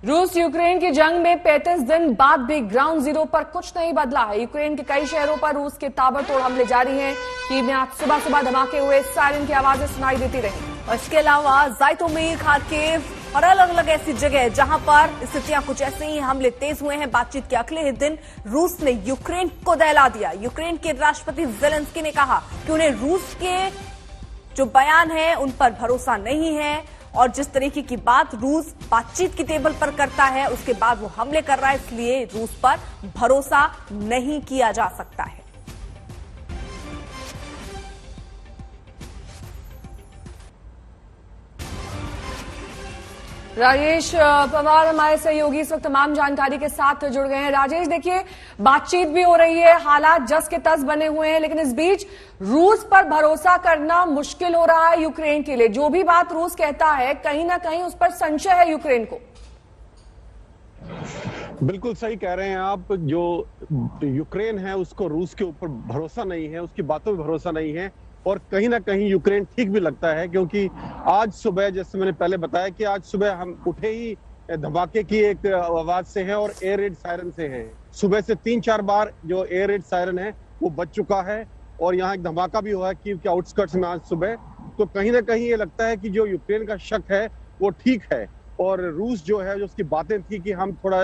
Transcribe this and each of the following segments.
रूस यूक्रेन की जंग में 35 दिन बाद भी ग्राउंड जीरो पर कुछ नहीं बदला है। यूक्रेन के कई शहरों पर रूस के ताबड़तोड़ हमले जारी हैं। कीव में आज सुबह सुबह धमाके हुए, सायरन की आवाजें सुनाई देती रही। और इसके अलावा ज़ाइटोमीर, खार्किव और अलग अलग ऐसी जगह जहां पर स्थितियां कुछ ऐसे ही हमले तेज हुए हैं। बातचीत के अगले ही दिन रूस ने यूक्रेन को दहला दिया। यूक्रेन के राष्ट्रपति जेलेंस्की ने कहा कि उन्हें रूस के जो बयान है उन पर भरोसा नहीं है और जिस तरीके की बात रूस बातचीत की टेबल पर करता है उसके बाद वो हमले कर रहा है, इसलिए रूस पर भरोसा नहीं किया जा सकता है। राजेश पवार हमारे सहयोगी इस वक्त तमाम जानकारी के साथ जुड़ गए हैं। राजेश, देखिए बातचीत भी हो रही है, हालात जस के तस बने हुए हैं, लेकिन इस बीच रूस पर भरोसा करना मुश्किल हो रहा है यूक्रेन के लिए। जो भी बात रूस कहता है कहीं ना कहीं उस पर संशय है यूक्रेन को। बिल्कुल सही कह रहे हैं आप। जो यूक्रेन है उसको रूस के ऊपर भरोसा नहीं है, उसकी बातों में भरोसा नहीं है और कहीं ना कहीं यूक्रेन ठीक भी लगता है, क्योंकि आज सुबह, जैसे मैंने पहले बताया कि आज सुबह हम उठे ही धमाके की एक आवाज से है और एयर रेड सायरन से है। सुबह से 3-4 बार जो एयर रेड सायरन है वो बज चुका है और यहाँ एक धमाका भी हुआ है कीव के आउटस्कर्ट्स में आज सुबह। तो कहीं ना कहीं ये लगता है कि जो यूक्रेन का शक है वो ठीक है और रूस जो है, जो उसकी बातें थी कि हम थोड़ा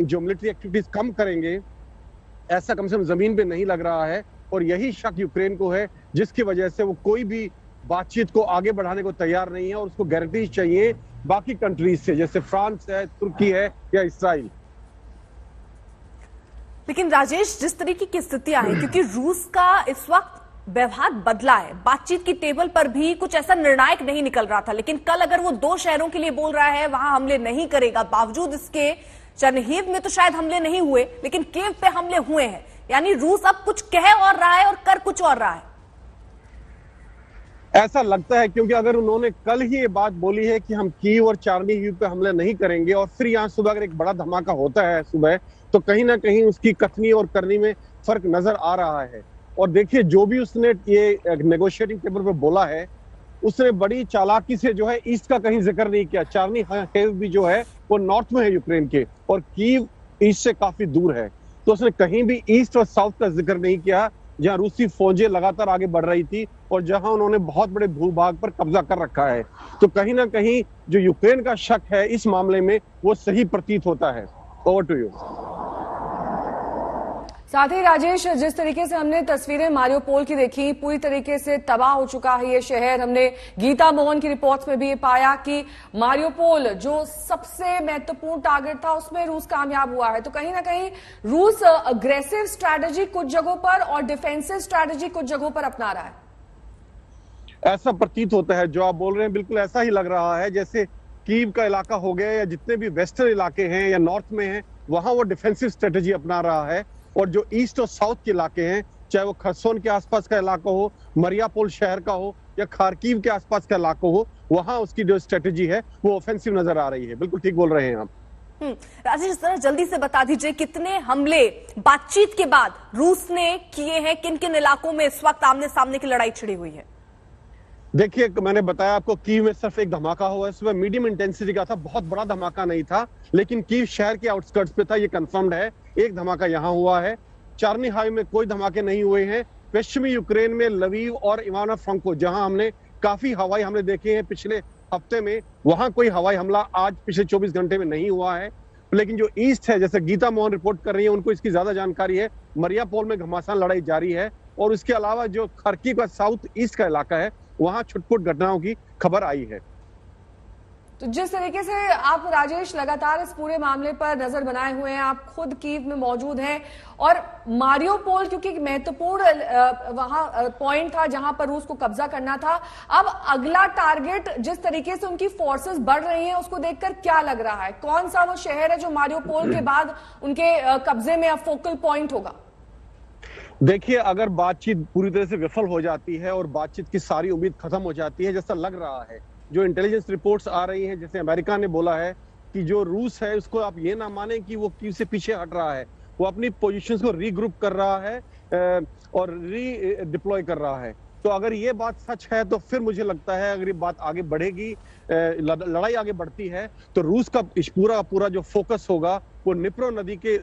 जो मिलिट्री एक्टिविटीज कम करेंगे, ऐसा कम से कम जमीन पे नहीं लग रहा है और यही शक यूक्रेन को है, जिसकी वजह से वो कोई भी बातचीत को आगे बढ़ाने को तैयार नहीं है और उसको गारंटी चाहिए बाकी कंट्रीज से, जैसे फ्रांस है, तुर्की है या इसराइल। लेकिन राजेश, जिस तरीके की स्थितियां हैं, क्योंकि रूस का इस वक्त व्यवहार बदला है, बातचीत की टेबल पर भी कुछ ऐसा निर्णायक नहीं निकल रहा था, लेकिन कल अगर वो 2 शहरों के लिए बोल रहा है वहां हमले नहीं करेगा, बावजूद इसके चरनिहिव में तो शायद हमले नहीं हुए लेकिन कीव पे हमले हुए हैं, यानी रूस अब कुछ कह और रहा है और कर कुछ और रहा है। ऐसा लगता है, क्योंकि अगर उन्होंने कल ही ये बात बोली है कि हम कीव और चरनिहिव पे हमले नहीं करेंगे और फिर यहाँ सुबह अगर एक बड़ा धमाका होता है सुबह, तो कहीं ना कहीं उसकी कथनी और करनी में फर्क नजर आ रहा है। और देखिए, जो भी उसने ये नेगोशिएटिंग टेबल पर बोला है उसने बड़ी चालाकी से जो है ईस्ट का कहीं जिक्र नहीं किया। चरनिहिव भी जो है वो नॉर्थ में है यूक्रेन के और कीव ईस्ट से काफी दूर है, तो उसने कहीं भी ईस्ट और साउथ का जिक्र नहीं किया, जहां रूसी फौजें लगातार आगे बढ़ रही थी और जहां उन्होंने बहुत बड़े भूभाग पर कब्जा कर रखा है। तो कहीं ना कहीं जो यूक्रेन का शक है इस मामले में वो सही प्रतीत होता है। Over to you. साथ ही राजेश, जिस तरीके से हमने तस्वीरें मारियोपोल की देखी, पूरी तरीके से तबाह हो चुका है ये शहर। हमने गीता मोहन की रिपोर्ट्स में भी ये पाया कि मारियोपोल जो सबसे महत्वपूर्ण टारगेट था उसमें रूस कामयाब हुआ है। तो कहीं ना कहीं रूस अग्रेसिव स्ट्रैटेजी कुछ जगहों पर और डिफेंसिव स्ट्रैटेजी कुछ जगहों पर अपना रहा है। ऐसा प्रतीत होता है, जो आप बोल रहे हैं बिल्कुल ऐसा ही लग रहा है, जैसे कीव का इलाका हो गया या जितने भी वेस्टर्न इलाके हैं या नॉर्थ में हैं, वहां वो डिफेंसिव स्ट्रेटेजी अपना रहा है और जो ईस्ट और साउथ के इलाके हैं, चाहे वो खरसोन के आसपास का इलाका हो, मरियापोल शहर का हो या खार्किव के आसपास का इलाका हो, वहां उसकी जो स्ट्रेटेजी है वो ऑफेंसिव नजर आ रही है। बिल्कुल ठीक बोल रहे हैं आप। राजेश, जरा जल्दी से बता दीजिए कितने हमले बातचीत के बाद रूस ने किए हैं, किन किन इलाकों में इस वक्त आमने सामने की लड़ाई छिड़ी हुई है? देखिए, मैंने बताया आपको कीव में सिर्फ एक धमाका हुआ है सुबह, मीडियम इंटेंसिटी का था, बहुत बड़ा धमाका नहीं था, लेकिन कीव शहर के आउटस्कर्ट्स पे था, ये कंफर्म्ड है। एक धमाका यहाँ हुआ है। चरनिहिव में कोई धमाके नहीं हुए हैं। पश्चिमी यूक्रेन में लवीव और इवानो फ्रांको, जहां हमने काफी हवाई हमले देखे हैं पिछले हफ्ते में, वहां कोई हवाई हमला आज पिछले 24 घंटे में नहीं हुआ है। लेकिन जो ईस्ट है, जैसे गीता मोहन रिपोर्ट कर रही है, उनको इसकी ज्यादा जानकारी है। मरियापोल में घमासान लड़ाई जारी है और उसके अलावा जो खार्किव का साउथ ईस्ट का इलाका है वहां छुटपुट घटनाओं की खबर आई है। तो जिस तरीके से आप राजेश लगातार इस पूरे मामले पर नजर बनाए हुए हैं, आप खुद कीव में मौजूद हैं और मारियोपोल क्योंकि एक महत्वपूर्ण वहां पॉइंट था जहां पर रूस को कब्जा करना था, अब अगला टारगेट जिस तरीके से उनकी फोर्सेस बढ़ रही हैं उसको देखकर क्या लग रहा है? कौन सा वो शहर है जो मारियोपोल के बाद उनके कब्जे में अब फोकल पॉइंट होगा? देखिए, अगर बातचीत पूरी तरह से विफल हो जाती है और बातचीत की सारी उम्मीद खत्म हो जाती है, जैसा लग रहा है, जो इंटेलिजेंस रिपोर्ट्स आ रही हैं, जैसे अमेरिका ने बोला है कि जो रूस है उसको आप ये ना माने कि वो कीव से पीछे हट रहा है, वो अपनी पोजीशंस को रीग्रुप कर रहा है और री डिप्लॉय कर रहा है। तो अगर ये बात सच है तो फिर मुझे लगता है अगर ये बात आगे बढ़ेगी, लड़ाई आगे बढ़ती है, तो रूस का पूरा जो फोकस होगा वो निप्रो नदी के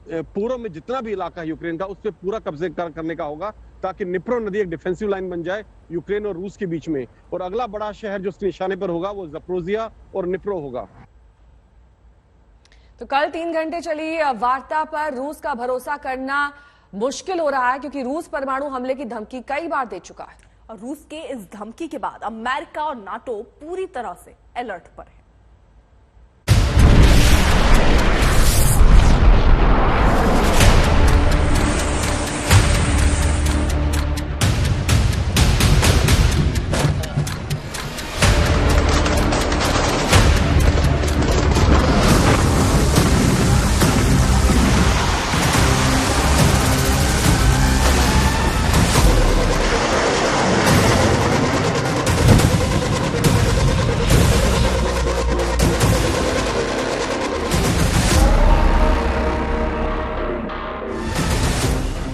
पूर्व में जितना भी इलाका है यूक्रेन का, उस पर पूरा कब्जे करने का होगा, ताकि निप्रो नदी एक डिफेंसिव लाइन बन जाए यूक्रेन और रूस के बीच में। और अगला बड़ा शहर जो उसके निशाने पर होगा वो ज़पोरिज़िया और निप्रो होगा। तो कल 3 घंटे चली वार्ता पर रूस का भरोसा करना मुश्किल हो रहा है, क्योंकि रूस परमाणु हमले की धमकी कई बार दे चुका है। और रूस के इस धमकी के बाद अमेरिका और नाटो पूरी तरह से अलर्ट पर है।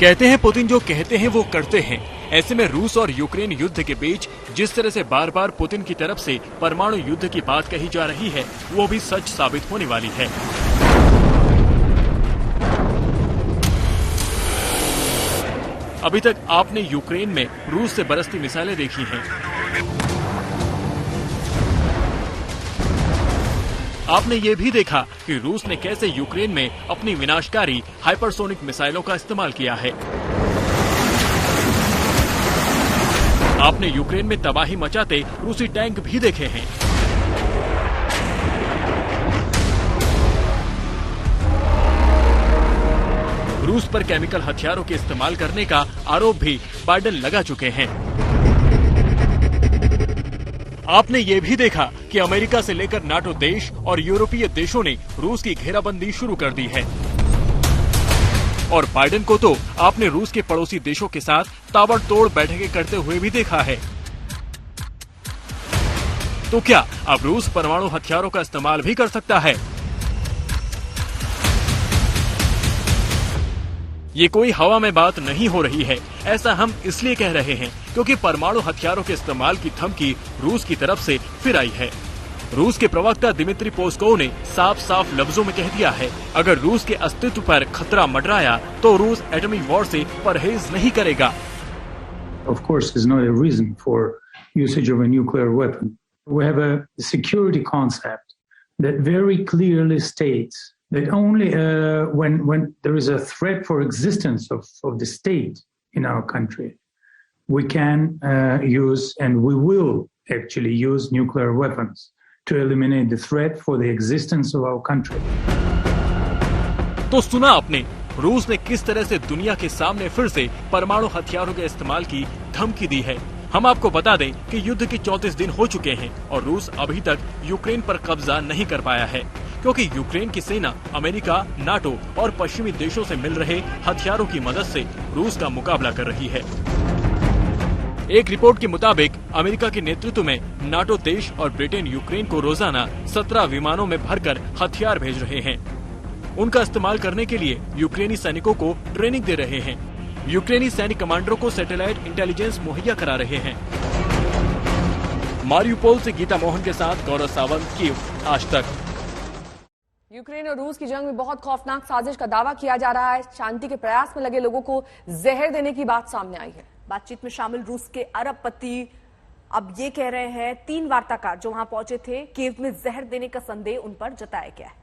कहते हैं पुतिन जो कहते हैं वो करते हैं। ऐसे में रूस और यूक्रेन युद्ध के बीच जिस तरह से बार बार पुतिन की तरफ से परमाणु युद्ध की बात कही जा रही है, वो भी सच साबित होने वाली है। अभी तक आपने यूक्रेन में रूस से बरसती मिसाइलें देखी हैं। आपने ये भी देखा कि रूस ने कैसे यूक्रेन में अपनी विनाशकारी हाइपरसोनिक मिसाइलों का इस्तेमाल किया है। आपने यूक्रेन में तबाही मचाते रूसी टैंक भी देखे हैं। रूस पर केमिकल हथियारों के इस्तेमाल करने का आरोप भी बाइडेन लगा चुके हैं। आपने ये भी देखा कि अमेरिका से लेकर नाटो देश और यूरोपीय देशों ने रूस की घेराबंदी शुरू कर दी है। और बाइडेन को तो आपने रूस के पड़ोसी देशों के साथ ताबड़तोड़ बैठकें करते हुए भी देखा है। तो क्या अब रूस परमाणु हथियारों का इस्तेमाल भी कर सकता है? ये कोई हवा में बात नहीं हो रही है। ऐसा हम इसलिए कह रहे हैं क्योंकि परमाणु हथियारों के इस्तेमाल की धमकी रूस की तरफ से फिर आई है। रूस के प्रवक्ता दिमित्री पेस्कोव ने साफ साफ लफ्जों में कह दिया है, अगर रूस के अस्तित्व पर खतरा मंडराया तो रूस एटॉमिक वॉर से परहेज नहीं करेगा। Of course, is not a reason for usage of a nuclear weapon. We have a security concept that very clearly states that only when there is a threat for existence of the state in our country, we can use and we will actually use nuclear weapons to eliminate the threat for the existence of our country. तो सुना आपने, रूस ने किस तरह से दुनिया के सामने फिर से परमाणु हथियारों के इस्तेमाल की धमकी दी है। हम आपको बता दें कि युद्ध के 34 दिन हो चुके हैं और रूस अभी तक यूक्रेन पर कब्जा नहीं कर पाया है, क्योंकि यूक्रेन की सेना अमेरिका, नाटो और पश्चिमी देशों से मिल रहे हथियारों की मदद से रूस का मुकाबला कर रही है। एक रिपोर्ट के मुताबिक अमेरिका के नेतृत्व में नाटो देश और ब्रिटेन यूक्रेन को रोजाना 17 विमानों में भरकर हथियार भेज रहे हैं। उनका इस्तेमाल करने के लिए यूक्रेनी सैनिकों को ट्रेनिंग दे रहे हैं। यूक्रेनी सैनिक कमांडरों को सैटेलाइट इंटेलिजेंस मुहैया करा रहे हैं। मारियुपोल से गीता मोहन के साथ गौरव सावंत, कीव, आज तक। यूक्रेन और रूस की जंग में बहुत खौफनाक साजिश का दावा किया जा रहा है। शांति के प्रयास में लगे लोगों को जहर देने की बात सामने आई है। बातचीत में शामिल रूस के अरबपति अब ये कह रहे हैं 3 वार्ताकार जो वहां पहुंचे थे, कीव में जहर देने का संदेह उन पर जताया गया है।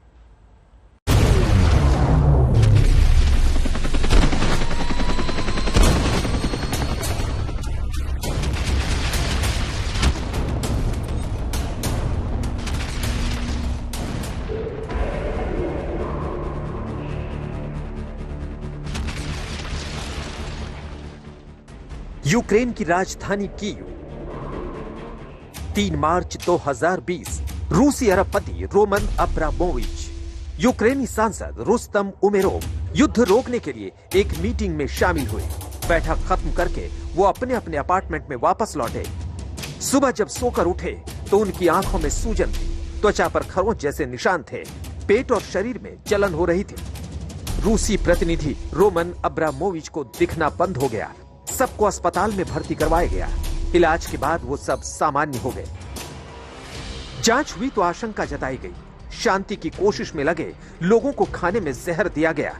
यूक्रेन की राजधानी कीव। 3 मार्च 2020 रूसी अरबपति रोमन अब्रामोविच, यूक्रेनी सांसद रुस्तम उमेरोव युद्ध रोकने के लिए एक मीटिंग में शामिल हुए। बैठक खत्म करके वो अपने अपने अपार्टमेंट में वापस लौटे। सुबह जब सोकर उठे तो उनकी आंखों में सूजन थी, त्वचा पर खरोंच जैसे निशान थे, पेट और शरीर में जलन हो रही थी। रूसी प्रतिनिधि रोमन अब्रामोविच को दिखना बंद हो गया। सबको अस्पताल में भर्ती करवाया गया। इलाज के बाद वो सब सामान्य हो गए। जांच हुई तो आशंका जताई गई, शांति की कोशिश में लगे लोगों को खाने में जहर दिया गया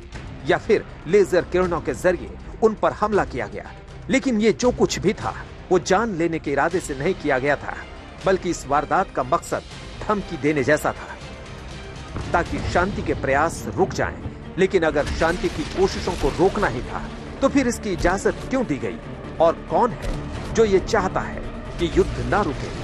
या फिर लेजर किरणों के जरिए उन पर हमला किया गया। लेकिन ये जो कुछ भी था वो जान लेने के इरादे से नहीं किया गया था, बल्कि इस वारदात का मकसद धमकी देने जैसा था, ताकि शांति के प्रयास रुक जाएं। लेकिन अगर शांति की कोशिशों को रोकना ही था तो फिर इसकी इजाजत क्यों दी गई? और कौन है जो ये चाहता है कि युद्ध ना रुके?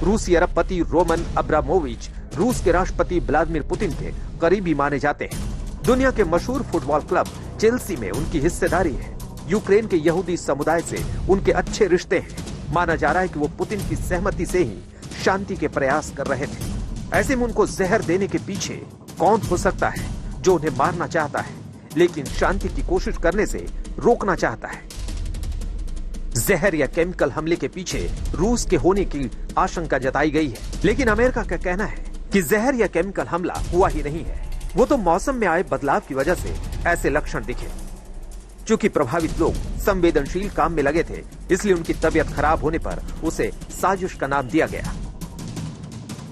रूसी अरबपति रोमन अब्रामोविच रूस के राष्ट्रपति व्लादिमीर पुतिन के करीबी माने जाते हैं। दुनिया के मशहूर फुटबॉल क्लब चेल्सी में उनकी हिस्सेदारी है। यूक्रेन के यहूदी समुदाय से उनके अच्छे रिश्ते हैं। माना जा रहा है कि वो पुतिन की सहमति से ही शांति के प्रयास कर रहे थे। ऐसे में उनको जहर देने के पीछे कौन हो सकता है जो उन्हें मारना चाहता है लेकिन शांति की कोशिश करने से रोकना चाहता है? जहर या केमिकल हमले के पीछे रूस के होने की आशंका जताई गई है, लेकिन अमेरिका का कहना है कि जहर या केमिकल हमला हुआ ही नहीं है। वो तो मौसम में आए बदलाव की वजह से ऐसे लक्षण दिखे। चूंकि प्रभावित लोग संवेदनशील काम में लगे थे, इसलिए उनकी तबीयत खराब होने पर उसे साजिश का नाम दिया गया।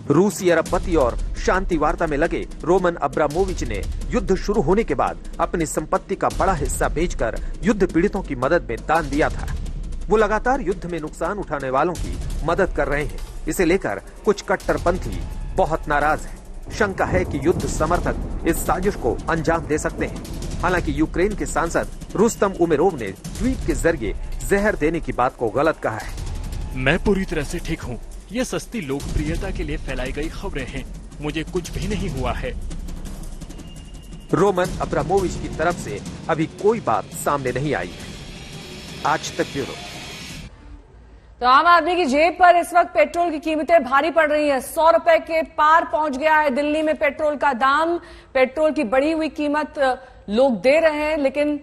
रूसी अरबपति और शांति वार्ता में लगे रोमन अब्रामोविच ने युद्ध शुरू होने के बाद अपनी संपत्ति का बड़ा हिस्सा बेचकर युद्ध पीड़ितों की मदद में दान दिया था। वो लगातार युद्ध में नुकसान उठाने वालों की मदद कर रहे हैं। इसे लेकर कुछ कट्टरपंथी बहुत नाराज हैं। शंका है कि युद्ध समर्थक इस साजिश को अंजाम दे सकते हैं। हालांकि यूक्रेन के सांसद रुस्तम उमेरोव ने ट्वीट के जरिए जहर देने की बात को गलत कहा है। मैं पूरी तरह से ठीक हूँ। ये सस्ती लोकप्रियता के लिए फैलाई गई खबरें हैं। मुझे कुछ भी नहीं हुआ है। रोमन अब्रामोविच की तरफ से अभी कोई बात सामने नहीं आई है। आज तक ब्यूरो। तो आम आदमी की जेब पर इस वक्त पेट्रोल की कीमतें भारी पड़ रही हैं। 100 रुपए के पार पहुंच गया है दिल्ली में पेट्रोल का दाम। पेट्रोल की बढ़ी हुई कीमत लोग दे रहे हैं, लेकिन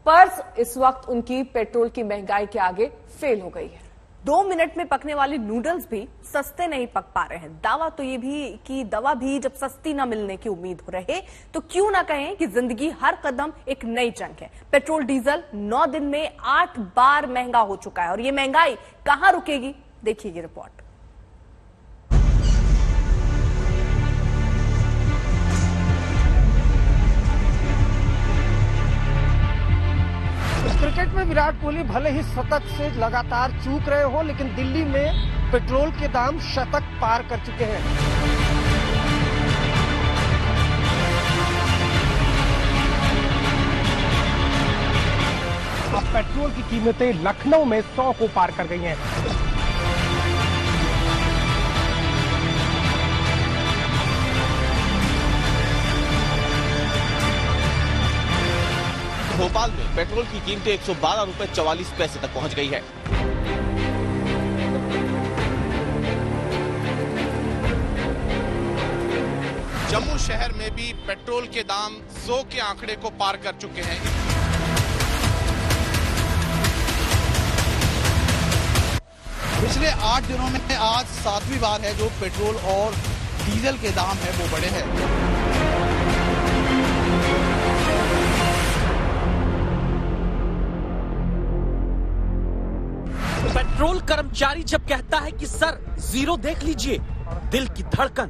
पर्स इस वक्त उनकी पेट्रोल की महंगाई के आगे फेल हो गई है। 2 मिनट में पकने वाली नूडल्स भी सस्ते नहीं पक पा रहे हैं। दावा तो ये भी कि दवा भी जब सस्ती ना मिलने की उम्मीद हो रहे तो क्यों ना कहें कि जिंदगी हर कदम एक नई जंग है। पेट्रोल डीजल 9 दिन में 8 बार महंगा हो चुका है और ये महंगाई कहां रुकेगी, देखिए ये रिपोर्ट। क्रिकेट में विराट कोहली भले ही शतक से लगातार चूक रहे हो, लेकिन दिल्ली में पेट्रोल के दाम शतक पार कर चुके हैं। अब पेट्रोल की कीमतें लखनऊ में 100 को पार कर गई हैं। भोपाल में पेट्रोल की कीमतें 112 रुपए 44 पैसे तक पहुंच गई है। जम्मू शहर में भी पेट्रोल के दाम 100 के आंकड़े को पार कर चुके हैं। पिछले 8 दिनों में आज 7वीं बार है जो पेट्रोल और डीजल के दाम है वो बढ़े हैं। पेट्रोल कर्मचारी जब कहता है कि सर जीरो देख लीजिए, दिल की धड़कन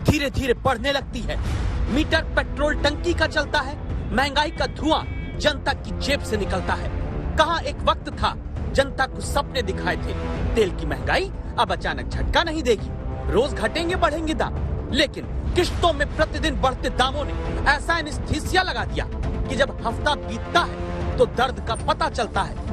धीरे धीरे बढ़ने लगती है। मीटर पेट्रोल टंकी का चलता है, महंगाई का धुआं जनता की जेब से निकलता है। कहां एक वक्त था जनता को सपने दिखाए थे। तेल की महंगाई अब अचानक झटका नहीं देगी। रोज घटेंगे बढ़ेंगे दाम, लेकिन किश्तों में प्रतिदिन बढ़ते दामों ने ऐसा एनेस्थीसिया लगा दिया कि जब हफ्ता बीतता है तो दर्द का पता चलता है।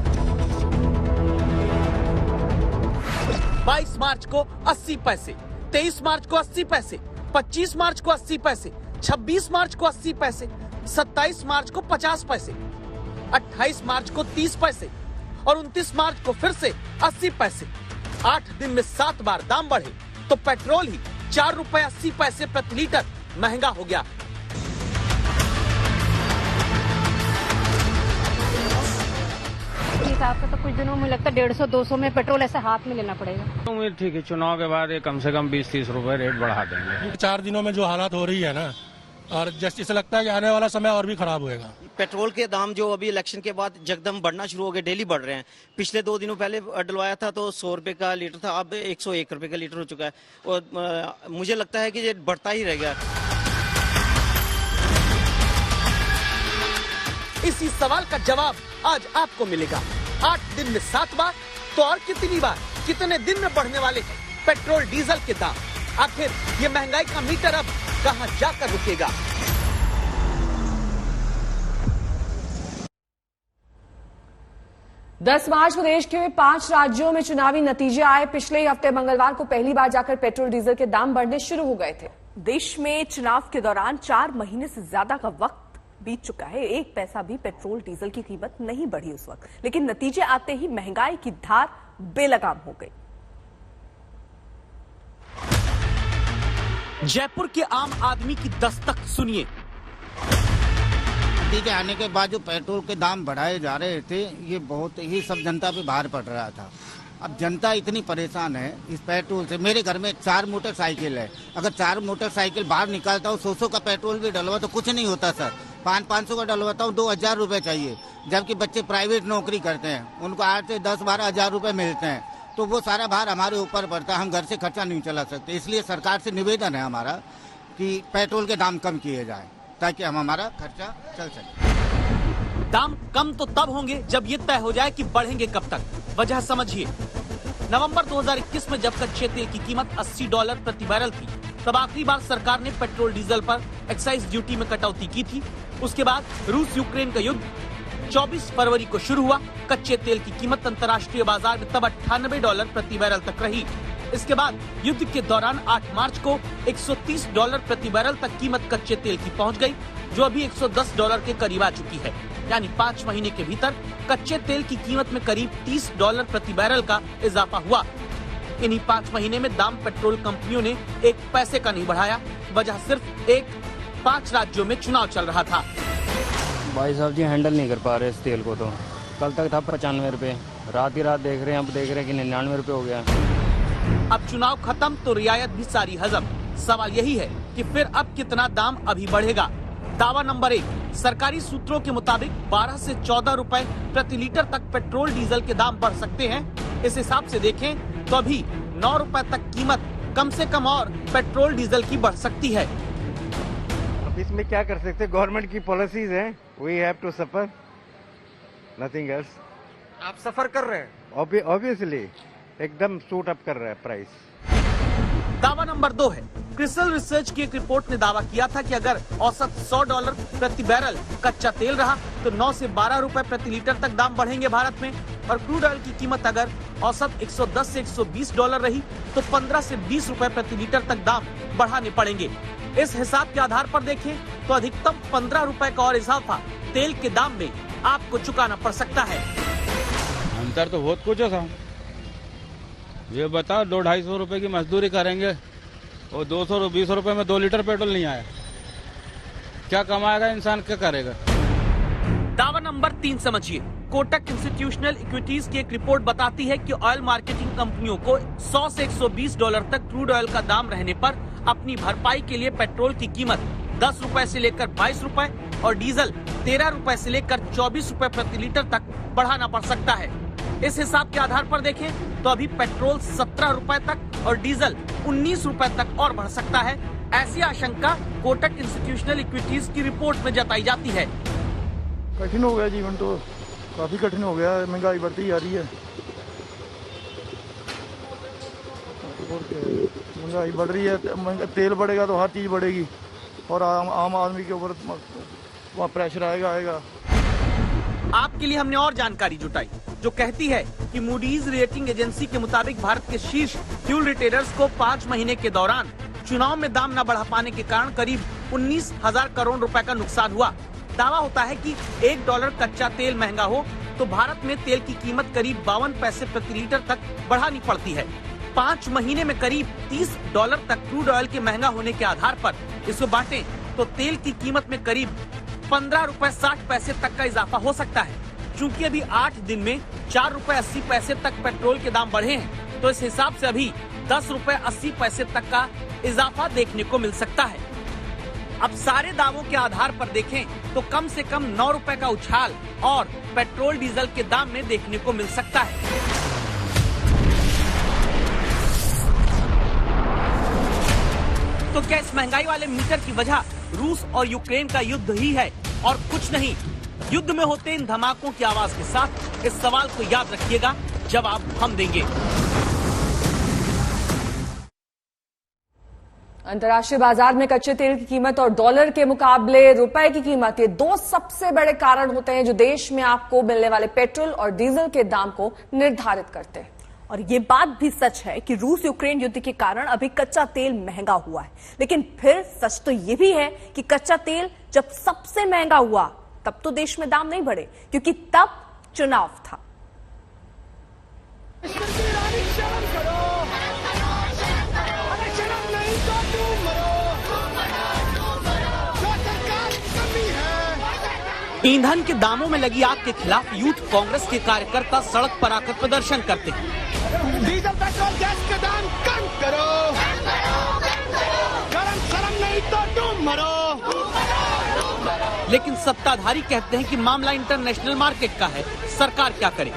22 मार्च को 80 पैसे, 23 मार्च को 80 पैसे, 25 मार्च को 80 पैसे, 26 मार्च को 80 पैसे, 27 मार्च को 50 पैसे, 28 मार्च को 30 पैसे और 29 मार्च को फिर से 80 पैसे। 8 दिन में 7 बार दाम बढ़े तो पेट्रोल ही 4 रुपए 80 पैसे प्रति लीटर महंगा हो गया। हिसाब से तो कुछ दिनों में लगता है 150-200 में पेट्रोल ऐसे हाथ में लेना पड़ेगा। उम्मीद ठीक है, चुनाव के बाद ये कम से कम 20-30 रुपए रेट बढ़ा देंगे। 4 दिनों में जो हालात हो रही है ना, और जैसे लगता है कि आने वाला समय और भी खराब होएगा। पेट्रोल के दाम जो अभी इलेक्शन के बाद जकदम बढ़ना शुरू हो गए, डेली बढ़ रहे हैं। पिछले 2 दिनों पहले डलवाया था तो 100 रुपए का लीटर था, अब 101 रुपए का लीटर हो चुका है और मुझे लगता है कि ये बढ़ता ही रहेगा। इसी सवाल का जवाब आज आपको मिलेगा। 8 दिन में 7 बार तो और कितनी बार, कितने दिन में बढ़ने वाले पेट्रोल डीजल के दाम? आखिर ये महंगाई का मीटर अब कहां जाकर रुकेगा? दस मार्च को देश के 5 राज्यों में चुनावी नतीजे आए। पिछले हफ्ते मंगलवार को पहली बार जाकर पेट्रोल डीजल के दाम बढ़ने शुरू हो गए थे। देश में चुनाव के दौरान 4 महीने से ज्यादा का वक्त बीत चुका है, 1 पैसा भी पेट्रोल डीजल की कीमत नहीं बढ़ी उस वक्त, लेकिन नतीजे आते ही महंगाई की धार बेलगाम हो गई। जयपुर के आम आदमी की दस्तक सुनिए। नतीजे आने के बाद जो पेट्रोल के दाम बढ़ाए जा रहे थे, ये बहुत ही सब जनता पे भार पड़ रहा था। अब जनता इतनी परेशान है इस पेट्रोल से। मेरे घर में 4 मोटरसाइकिल है, अगर 4 मोटरसाइकिल बाहर निकालता हूँ, 100 का पेट्रोल भी डलवा तो कुछ नहीं होता सर। 500 का डलवाता हूँ, 2000 रुपए चाहिए। जबकि बच्चे प्राइवेट नौकरी करते हैं, उनको 8 से 10-12 हजार रुपए मिलते हैं, तो वो सारा भार हमारे ऊपर पड़ता है। हम घर से खर्चा नहीं चला सकते। इसलिए सरकार से निवेदन है हमारा कि पेट्रोल के दाम कम किए जाए ताकि हम हमारा खर्चा चल सके। दाम कम तो तब होंगे जब ये तय हो जाए कि बढ़ेंगे कब तक। वजह समझिए। नवंबर 2021 में जब कच्चे तेल की कीमत $80 प्रति बैरल थी, तब आखिरी बार सरकार ने पेट्रोल डीजल पर एक्साइज ड्यूटी में कटौती की थी। उसके बाद रूस यूक्रेन का युद्ध 24 फरवरी को शुरू हुआ। कच्चे तेल की कीमत अंतर्राष्ट्रीय बाजार में तब $98 प्रति बैरल तक रही। इसके बाद युद्ध के दौरान 8 मार्च को $130 प्रति बैरल तक कीमत कच्चे तेल की पहुंच गई, जो अभी $110 के करीब आ चुकी है। यानी 5 महीने के भीतर कच्चे तेल की कीमत में करीब $30 प्रति बैरल का इजाफा हुआ। इन्हीं 5 महीने में दाम पेट्रोल कंपनियों ने 1 पैसे का नहीं बढ़ाया। वजह सिर्फ 5 राज्यों में चुनाव चल रहा था। भाई साहब जी हैंडल नहीं कर पा रहे इस तेल को। तो कल तक था 95 रुपए, रात ही रात देख रहे हैं, अब देख रहे हैं कि 99 रुपए हो गया। अब चुनाव खत्म तो रियायत भी सारी हजम। सवाल यही है कि फिर अब कितना दाम अभी बढ़ेगा? दावा नंबर 1, सरकारी सूत्रों के मुताबिक 12 से 14 रुपए प्रति लीटर तक पेट्रोल डीजल के दाम बढ़ सकते हैं। इस हिसाब से देखें तो अभी 9 रुपए तक कीमत कम से कम और पेट्रोल डीजल की बढ़ सकती है। अब इसमें क्या कर सकते? गवर्नमेंट की पॉलिसीज हैं, we have to suffer, nothing else. आप सफर कर रहे हैं? ऑब्वियसली एकदम सूट अप कर रहा है प्राइस। दावा नंबर 2 है। क्रिसल रिसर्च की एक रिपोर्ट ने दावा किया था कि अगर औसत $100 प्रति बैरल कच्चा तेल रहा तो 9 से 12 रुपए प्रति लीटर तक दाम बढ़ेंगे भारत में, और क्रूड ऑयल की कीमत अगर औसत $110 से $120 रही तो 15 से 20 रुपए प्रति लीटर तक दाम बढ़ाने पड़ेंगे। इस हिसाब के आधार पर देखें तो अधिकतम 15 रुपए का और इजाफा तेल के दाम में आपको चुकाना पड़ सकता है। अंतर तो बहुत कुछ है साहब। ये बताओ 200-250 रुपए की मजदूरी करेंगे और 220 रुपए में 2 लीटर पेट्रोल नहीं आया, क्या कमाएगा इंसान, क्या करेगा? दावा नंबर 3 समझिए। कोटक इंस्टीट्यूशनल इक्विटीज की एक रिपोर्ट बताती है कि ऑयल मार्केटिंग कंपनियों को 100 से $120 तक क्रूड ऑयल का दाम रहने पर अपनी भरपाई के लिए पेट्रोल की कीमत 10 रुपए से लेकर 22 रुपए और डीजल 13 रुपए से लेकर 24 रुपए प्रति लीटर तक बढ़ाना पड़ सकता है। इस हिसाब के आधार पर देखें तो अभी पेट्रोल 17 रुपए तक और डीजल 19 रुपए तक और बढ़ सकता है। ऐसी आशंका कोटक इंस्टीट्यूशनल इक्विटीज की रिपोर्ट में जताई जाती है। कठिन हो गया जीवन, तो काफी कठिन हो गया, महंगाई बढ़ती जा रही है। महंगाई बढ़ रही है, तेल बढ़ेगा तो हर चीज बढ़ेगी और आम आदमी के ऊपर वहाँ प्रेशर आएगा। आपके लिए हमने और जानकारी जुटाई जो कहती है कि मूडीज रेटिंग एजेंसी के मुताबिक भारत के शीर्ष फ्यूल रिटेलर्स को 5 महीने के दौरान चुनाव में दाम न बढ़ा पाने के कारण करीब 19,000 करोड़ रुपए का नुकसान हुआ। दावा होता है कि $1 कच्चा तेल महंगा हो तो भारत में तेल की कीमत करीब 52 पैसे प्रति लीटर तक बढ़ानी पड़ती है। 5 महीने में करीब $30 तक क्रूड ऑयल के महंगा होने के आधार पर इसको बांटें तो तेल की कीमत में करीब 15 रुपए 60 पैसे तक का इजाफा हो सकता है। चूंकि अभी 8 दिन में 4 रुपए 80 पैसे तक पेट्रोल के दाम बढ़े हैं, तो इस हिसाब से अभी 10 रुपए 80 पैसे तक का इजाफा देखने को मिल सकता है। अब सारे दामों के आधार पर देखें तो कम से कम 9 रुपए का उछाल और पेट्रोल डीजल के दाम में देखने को मिल सकता है। तो क्या इस महंगाई वाले मीटर की वजह रूस और यूक्रेन का युद्ध ही है और कुछ नहीं? युद्ध में होते इन धमाकों की आवाज के साथ इस सवाल को याद रखिएगा, जवाब हम देंगे। अंतर्राष्ट्रीय बाजार में कच्चे तेल की कीमत और डॉलर के मुकाबले रुपए की कीमत, ये दो सबसे बड़े कारण होते हैं जो देश में आपको मिलने वाले पेट्रोल और डीजल के दाम को निर्धारित करते हैं। और ये बात भी सच है कि रूस यूक्रेन युद्ध के कारण अभी कच्चा तेल महंगा हुआ है, लेकिन फिर सच तो ये भी है कि कच्चा तेल जब सबसे महंगा हुआ तब तो देश में दाम नहीं बढ़े, क्योंकि तब चुनाव था। ईंधन के दामों में लगी आग के खिलाफ यूथ कांग्रेस के कार्यकर्ता सड़क पर आकर प्रदर्शन करते हैं। डीजल पेट्रोल गैस के दाम कम करो, गरम शरम नहीं तो तुम मरो। लेकिन सत्ताधारी कहते हैं कि मामला इंटरनेशनल मार्केट का है, सरकार क्या करे?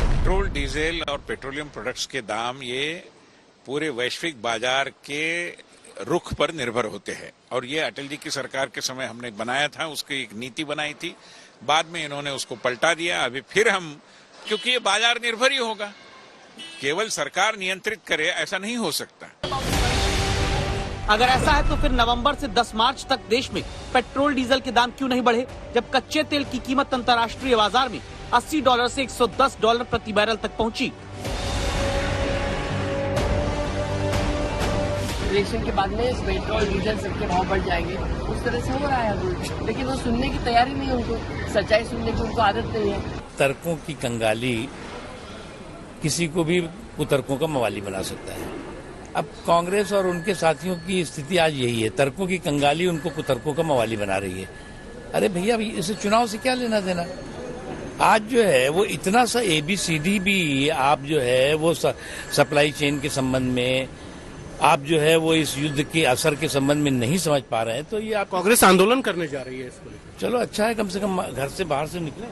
पेट्रोल, डीजल और पेट्रोलियम प्रोडक्ट्स के दाम ये पूरे वैश्विक बाजार के रुख पर निर्भर होते हैं और ये अटल जी की सरकार के समय हमने बनाया था, उसकी एक नीति बनाई थी, बाद में इन्होंने उसको पलटा दिया। अभी फिर हम, क्योंकि ये बाजार निर्भर ही होगा, केवल सरकार नियंत्रित करे ऐसा नहीं हो सकता। अगर ऐसा है तो फिर नवंबर से 10 मार्च तक देश में पेट्रोल डीजल के दाम क्यों नहीं बढ़े, जब कच्चे तेल की कीमत अंतर्राष्ट्रीय बाजार में $80 से $110 प्रति बैरल तक पहुंची। इलेक्शन के बाद में पेट्रोल डीजल सबके भाव बढ़ जाएंगे, उस तरह से हो रहा है, लेकिन वो सुनने की तैयारी नहीं है, उनको सच्चाई सुनने की उनको आदत नहीं है। तर्कों की कंगाली किसी को भी कुतर्कों का मवाली बना सकता है। अब कांग्रेस और उनके साथियों की स्थिति आज यही है, तर्कों की कंगाली उनको कुतर्कों का मवाली बना रही है। अरे भैया, इसे चुनाव से क्या लेना देना? आज जो है वो इतना सा ABCD भी आप जो है वो सप्लाई चेन के संबंध में, आप जो है वो इस युद्ध के असर के संबंध में नहीं समझ पा रहे हैं, तो ये आप कांग्रेस आंदोलन करने जा रही है इसको लेकर। चलो अच्छा है, कम से कम घर से बाहर से निकले।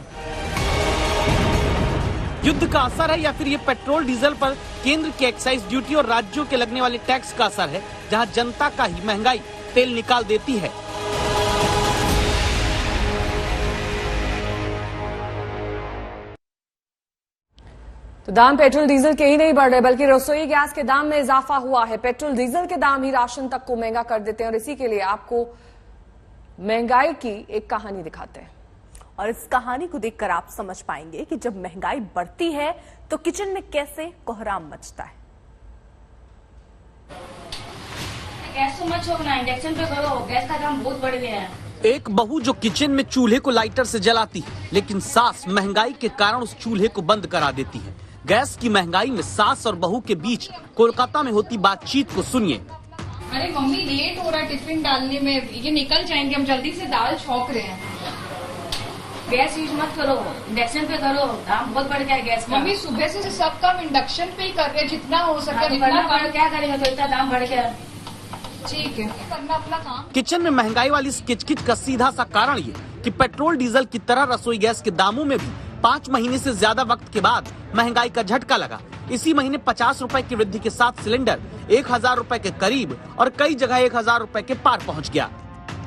युद्ध का असर है या फिर ये पेट्रोल डीजल पर केंद्र की एक्साइज ड्यूटी और राज्यों के लगने वाले टैक्स का असर है, जहां जनता का ही महंगाई तेल निकाल देती है। तो दाम पेट्रोल डीजल के ही नहीं बढ़ रहे, बल्कि रसोई गैस के दाम में इजाफा हुआ है। पेट्रोल डीजल के दाम ही राशन तक को महंगा कर देते हैं और इसी के लिए आपको महंगाई की एक कहानी दिखाते हैं। और इस कहानी को देखकर आप समझ पाएंगे कि जब महंगाई बढ़ती है तो किचन में कैसे कोहराम मचता है। गैस तो मत छोड़ना, इंडक्शन पे करो, गैस का दाम बहुत बढ़ गया है। एक बहू जो किचन में चूल्हे को लाइटर से जलाती है, लेकिन सास महंगाई के कारण उस चूल्हे को बंद करा देती है। गैस की महंगाई में सास और बहू के बीच कोलकाता में होती बातचीत को सुनिए। अरे मम्मी, लेट हो रहा है टिफिन डालने में, ये निकल जाएंगे, हम जल्दी से दाल छौंक रहे हैं। गैस यूज मत करो, इंडक्शन पे करो, दाम बहुत बढ़ गया है गैस का। मम्मी, सुबह से सब काम इंडक्शन पे ही कर रहे हैं, जितना हो सके जितना क्या करेंगे, तो इतना दाम बढ़ गया। ठीक है, करना अपना काम। किचन में महंगाई वाली इस किचकिच का सीधा सा कारण ये कि पेट्रोल डीजल की तरह रसोई गैस के दामों में भी 5 महीने से ज्यादा वक्त के बाद महंगाई का झटका लगा। इसी महीने 50 रुपए की वृद्धि के साथ सिलेंडर 1000 रुपए के करीब और कई जगह 1000 रुपए के पार पहुंच गया।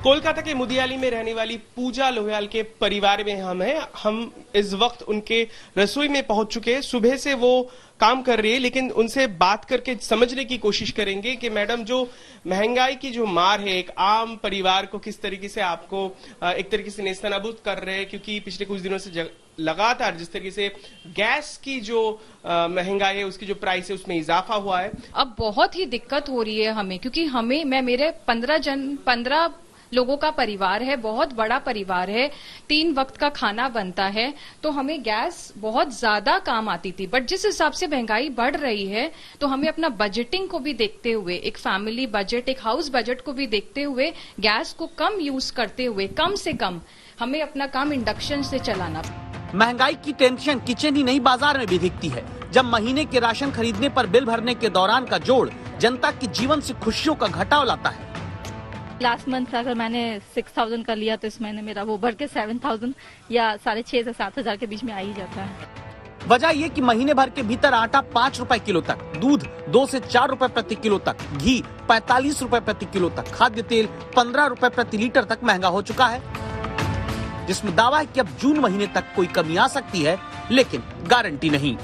कोलकाता के मुदियाली में रहने वाली पूजा लोहियाल के परिवार में हम इस वक्त उनके रसोई में पहुंच चुके हैं। सुबह से वो काम कर रही है, लेकिन उनसे बात करके समझने की कोशिश करेंगे कि मैडम, जो महंगाई की जो मार है एक आम परिवार को किस तरीके से आपको एक तरीके से नेस्तनाबूद कर रहे हैं, क्योंकि पिछले कुछ दिनों से लगातार जिस तरीके से गैस की जो महंगाई है, उसकी जो प्राइस है, उसमें इजाफा हुआ है। अब बहुत ही दिक्कत हो रही है हमें, क्योंकि मैं मेरे 15 लोगों का परिवार है, बहुत बड़ा परिवार है, 3 वक्त का खाना बनता है, तो हमें गैस बहुत ज्यादा काम आती थी। बट जिस हिसाब से महंगाई बढ़ रही है तो हमें अपना बजटिंग को भी देखते हुए, एक फैमिली बजट, एक हाउस बजट को भी देखते हुए, गैस को कम यूज करते हुए कम से कम हमें अपना काम इंडक्शन से चलाना। महंगाई की टेंशन किचन ही नहीं बाजार में भी दिखती है, जब महीने के राशन खरीदने पर बिल भरने के दौरान का जोड़ जनता के जीवन से खुशियों का घटाव लाता है। लास्ट मंथ अगर मैंने 6000 का लिया तो इस महीने मेरा वो बढ़ के 7000 या 6,500 से 7,000 के बीच में आ ही जाता है। वजह ये कि महीने भर के भीतर आटा 5 रुपए किलो तक, दूध 2 से 4 रुपए प्रति किलो तक, घी 45 रुपए प्रति किलो तक, खाद्य तेल 15 रुपए प्रति लीटर तक महंगा हो चुका है, जिसमें दावा है कि अब जून महीने तक कोई कमी आ सकती है, लेकिन गारंटी नहीं।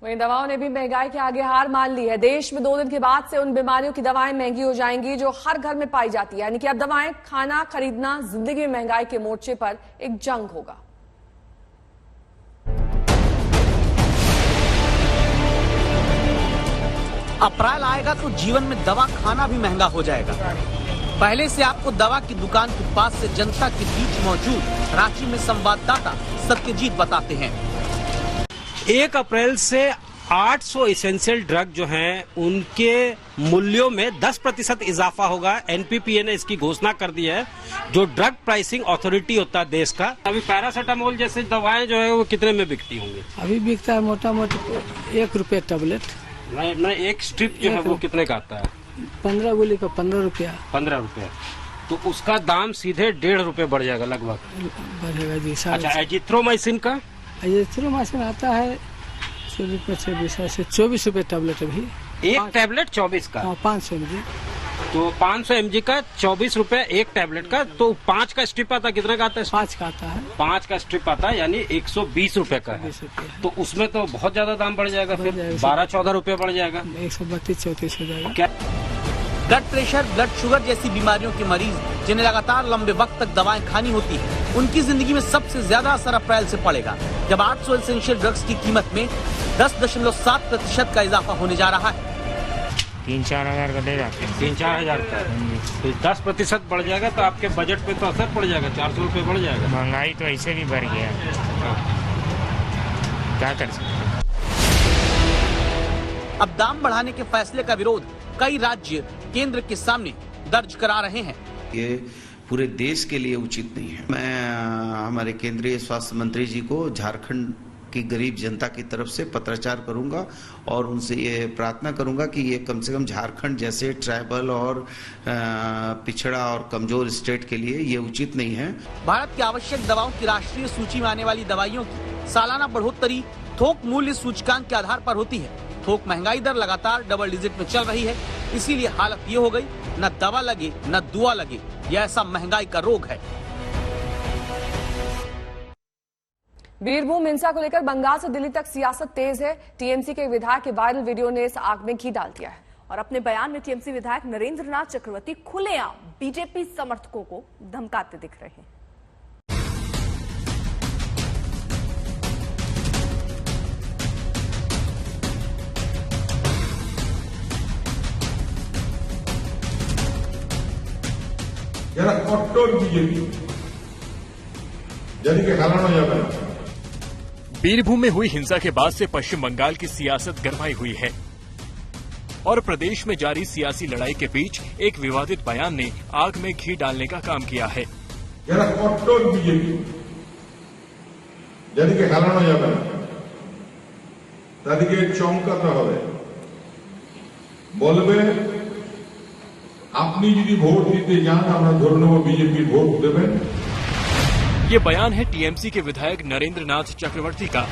वहीं दवाओं ने भी महंगाई के आगे हार मान ली है। देश में 2 दिन के बाद से उन बीमारियों की दवाएं महंगी हो जाएंगी जो हर घर में पाई जाती है, यानी कि अब दवाएं, खाना खरीदना जिंदगी में महंगाई के मोर्चे पर एक जंग होगा। अप्रैल आएगा तो जीवन में दवा खाना भी महंगा हो जाएगा। पहले से आपको दवा की दुकान के पास से जनता के बीच मौजूद रांची में संवाददाता सत्यजीत बताते हैं। 1 अप्रैल से 800 इसेंशियल ड्रग जो हैं उनके मूल्यों में 10% इजाफा होगा। एनपीपीए ने इसकी घोषणा कर दी है, जो ड्रग प्राइसिंग अथॉरिटी होता है देश का। अभी पैरासीटामोल जैसे दवाएं जो है वो कितने में बिकती होंगी? अभी बिकता है मोटा मोटा 1 रुपये टेबलेट। नहीं, एक स्ट्रिप जो है वो कितने का आता है? 15 गोली का 15 रुपया। 15 रुपया, तो उसका दाम सीधे 1.5 रुपये बढ़ जाएगा लगभग। बढ़ेगा जी। अच्छा, एजिथ्रोमाइसिन का? एजिथ्रोमाइसिन आता है 24 रुपये टेबलेट। अभी एक टेबलेट 24 का? 500 mg। तो 500 mg का 24 रुपए एक टेबलेट का। तो 5 का स्ट्रिप आता, कितने का आता है? 5 का आता है। 5 का स्ट्रिप आता है, यानी 120 रुपए का है। तो उसमें तो बहुत ज्यादा दाम बढ़ जाएगा, फिर 12-14 रुपए बढ़ जाएगा, 132-34 हो जाएगा। क्या ब्लड प्रेशर, ब्लड शुगर जैसी बीमारियों के मरीज जिन्हें लगातार लंबे वक्त तक दवाएं खानी होती है, उनकी जिंदगी में सबसे ज्यादा असर अप्रैल से पड़ेगा, जब 800 एसेंशियल ड्रग्स की कीमत में 10.7% का इजाफा होने जा रहा है। 3-4 हजार का दे जाते हैं। 3-4 हजार का, तो 10% बढ़ जाएगा तो आपके बजट पे तो असर पड़ जाएगा, 400 रुपए बढ़ जाएगा। महंगाई तो ऐसे भी बढ़ गया, क्या कर सकते। अब दाम बढ़ाने के फैसले का विरोध कई राज्य केंद्र के सामने दर्ज करा रहे हैं। ये पूरे देश के लिए उचित नहीं है। मैं हमारे केंद्रीय स्वास्थ्य मंत्री जी को झारखंड की गरीब जनता की तरफ से पत्राचार करूंगा और उनसे ये प्रार्थना करूंगा कि ये कम से कम झारखंड जैसे ट्राइबल और पिछड़ा और कमजोर स्टेट के लिए ये उचित नहीं है। भारत की आवश्यक दवाओं की राष्ट्रीय सूची में आने वाली दवाइयों की सालाना बढ़ोतरी थोक मूल्य सूचकांक के आधार पर होती है। थोक महंगाई दर लगातार डबल डिजिट में चल रही है, इसीलिए हालत ये हो गई, न दवा लगे न दुआ लगे, यह ऐसा महंगाई का रोग है। वीरभूम हिंसा को लेकर बंगाल से दिल्ली तक सियासत तेज है। टीएमसी के विधायक के वायरल वीडियो ने इस आग में घी डाल दिया है। और अपने बयान में टीएमसी विधायक नरेंद्र नाथ चक्रवर्ती खुलेआम बीजेपी समर्थकों को धमकाते दिख रहे हैं। যারা কট্টর বিজেপি যাদেরকে হারানো যাবে না। बीरभूम में हुई हिंसा के बाद से पश्चिम बंगाल की सियासत गरमाई हुई है और प्रदेश में जारी सियासी लड़ाई के बीच एक विवादित बयान ने आग में घी डालने का काम किया है। যারা কট্টর বিজেপি যাদেরকে হারানো যাবে না তাদেরকে চমকাতে হবে, বলবে আপনি যদি ভোট দিতে যান আমরা ধরে নেব বিজেপির ভোট দেবেন। ये बयान है टीएमसी के विधायक नरेंद्र नाथ चक्रवर्ती का,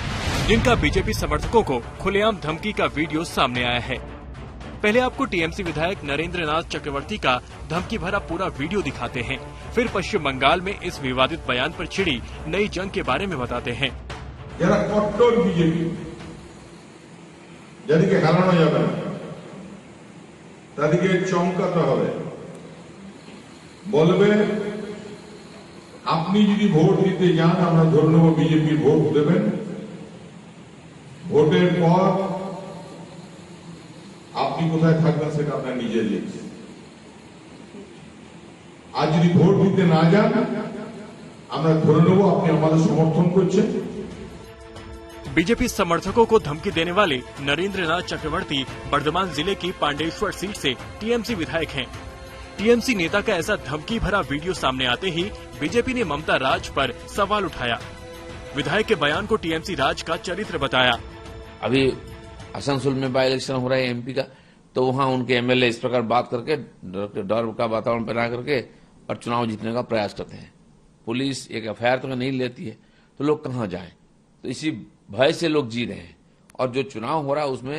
जिनका बीजेपी समर्थकों को खुलेआम धमकी का वीडियो सामने आया है। पहले आपको टीएमसी विधायक नरेंद्र नाथ चक्रवर्ती का धमकी भरा पूरा वीडियो दिखाते हैं, फिर पश्चिम बंगाल में इस विवादित बयान पर छिड़ी नई जंग के बारे में बताते हैं। যারা কট্টর বিজেপি যাদেরকে হারানো যাবে না তাদেরকে চমকাতে হবে, বলবে আপনি যদি ভোট দিতে যান আমরা ধরে নেব বিজেপির ভোট দেবেন। ভোটের পর আপনি কোথায় থাকবেন সেটা আপনার নিজের ইচ্ছে। আজ যদি ভোট দিতে না যান আমরা ধরে নেব আপনি আমাদের সমর্থন করছেন। बीजेपी समर्थकों को धमकी देने वाले नरेंद्रनाथ चक्रवर्ती बर्धमान जिले की पांडेश्वर सीट से टीएमसी विधायक हैं। टीएमसी नेता का ऐसा धमकी भरा वीडियो सामने आते ही बीजेपी ने ममता राज पर सवाल उठाया। विधायक के बयान को टीएमसी राज का चरित्र बताया। अभी आसनसोल में बाई इलेक्शन हो रहा है एमपी का, तो वहां उनके एमएलए इस प्रकार बात करके डर का वातावरण बना करके और चुनाव जीतने का प्रयास करते हैं। पुलिस एक एफआईआर तो नहीं लेती है, तो लोग कहां जाएं? तो इसी भय से लोग जी रहे हैं। और जो चुनाव हो रहा है उसमें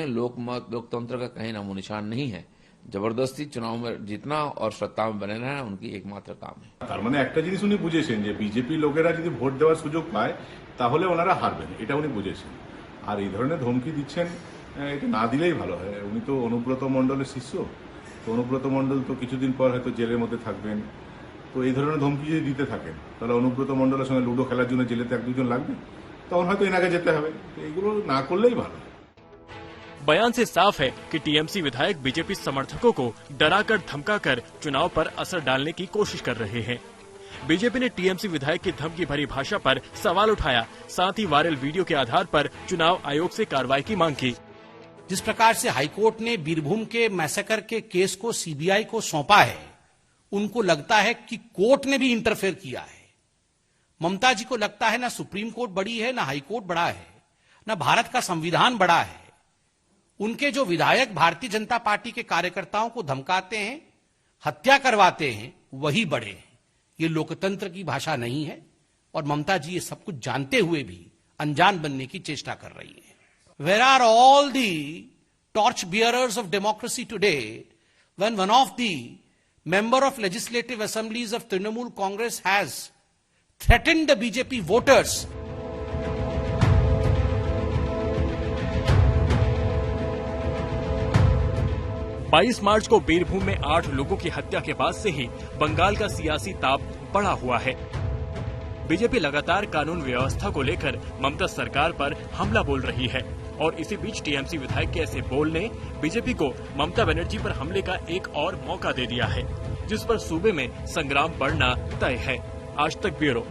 लोकतंत्र का कहीं नामो निशान नहीं है। जबरदस्ती चुनाव में जीतना और सत्ता में बने रहना उनकी एकमात्र काम है। তার মানে একটা জিনিস উনি বুঝেছেন যে বিজেপি লোকেরা যদি ভোট দেওয়ার সুযোগ পায় তাহলে ওনারা হারবেন, এটা উনি বুঝেছেন। আর এই ধরনের ধমকি দিচ্ছেন, এটা না দিলেই ভালো হয়। উনি তো অনুব্রত মণ্ডলের শিষ্য, তো অনুব্রত মণ্ডল তো কিছুদিন পর হয়তো জেলের মধ্যে থাকবেন। তো এই ধরনের ধমকি যদি দিতে থাকেন তাহলে অনুব্রত মণ্ডলের সঙ্গে লুডো খেলার জন্য জেলেতে এক দুজন লাগবে, তখন হয়তো এনাকে যেতে হবে। এগুলো না করলেই ভালো। बयान से साफ है कि टीएमसी विधायक बीजेपी समर्थकों को डराकर धमकाकर चुनाव पर असर डालने की कोशिश कर रहे हैं। बीजेपी ने टीएमसी विधायक की धमकी भरी भाषा पर सवाल उठाया, साथ ही वायरल वीडियो के आधार पर चुनाव आयोग से कार्रवाई की मांग की। जिस प्रकार से हाईकोर्ट ने बीरभूम के मैसेकर के केस को सीबीआई को सौंपा है, उनको लगता है कि कोर्ट ने भी इंटरफेयर किया है। ममता जी को लगता है ना सुप्रीम कोर्ट बड़ी है, ना हाईकोर्ट बड़ा है, ना भारत का संविधान बड़ा है। उनके जो विधायक भारतीय जनता पार्टी के कार्यकर्ताओं को धमकाते हैं, हत्या करवाते हैं, वही बड़े हैं। ये लोकतंत्र की भाषा नहीं है और ममता जी ये सब कुछ जानते हुए भी अनजान बनने की चेष्टा कर रही है। Where are all the torch bearers of democracy today when one of the member of legislative assemblies of Trinamool Congress has threatened the BJP voters? बाईस मार्च को बीरभूम में 8 लोगों की हत्या के बाद से ही बंगाल का सियासी ताप बढ़ा हुआ है। बीजेपी लगातार कानून व्यवस्था को लेकर ममता सरकार पर हमला बोल रही है और इसी बीच टीएमसी विधायक के ऐसे बोल ने बीजेपी को ममता बनर्जी पर हमले का एक और मौका दे दिया है, जिस पर सूबे में संग्राम बढ़ना तय है। आज तक ब्यूरो।